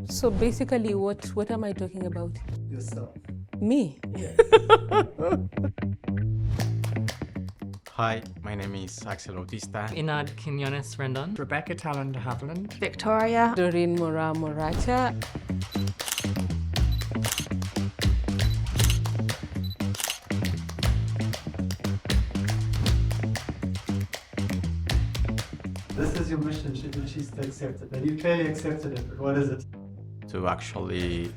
So basically, what am I talking about? Yourself. Me? Yeah. Hi, my name is Axel Bautista. Inad Quinones Rendon. Rebecca Talon de Haviland. Victoria. Doreen Mora Moracha. This is your mission, should you choose to accept it. And you clearly accepted it, but what is it? To actually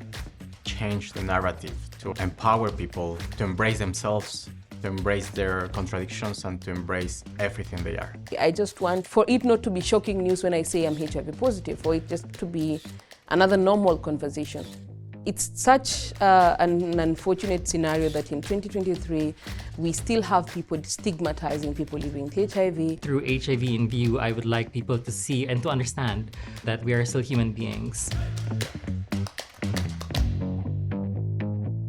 change the narrative, to empower people to embrace themselves, to embrace their contradictions, and to embrace everything they are. I just want for it not to be shocking news when I say I'm HIV positive, for it just to be another normal conversation. It's such an unfortunate scenario that in 2023, we still have people stigmatizing people living with HIV. Through HIV in ViiV, I would like people to see and to understand that we are still human beings.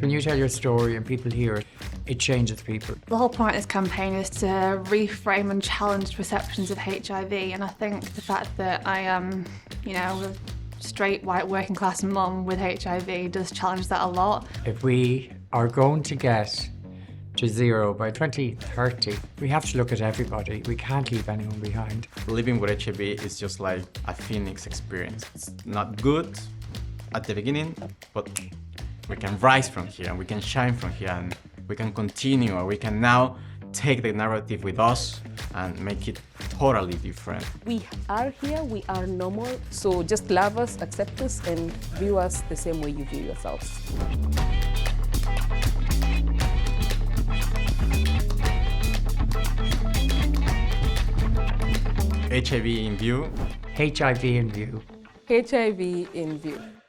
When you tell your story and people hear it, it changes people. The whole point of this campaign is to reframe and challenge perceptions of HIV, and I think the fact that I am, a straight, white, working class mum with HIV does challenge that a lot. If we are going to get to zero by 2030, we have to look at everybody. We can't leave anyone behind. Living with HIV is just like a phoenix experience. It's not good at the beginning, but we can rise from here and we can shine from here and we can continue, or we can now take the narrative with us and make it totally different. We are here, we are normal, so just love us, accept us, and view us the same way you view yourselves. HIV in ViiV. HIV in ViiV. HIV in ViiV.